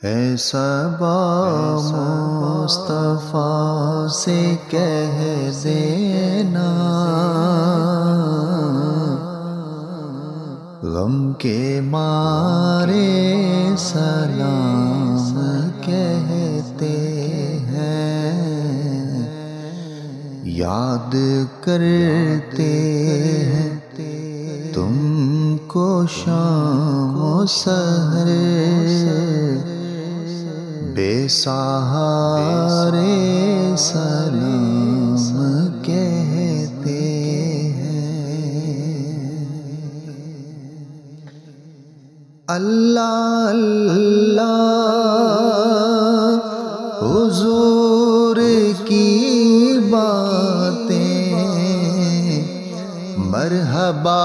اے صبا مصطفیٰ سے کہہ دینا، غم کے مارے سلام کہتے ہیں، یاد کرتے ہیں تم کو شام و سحر، بے سہارے سلام کہتے ہیں۔ اللہ اللہ حضور کی باتیں، مرحبا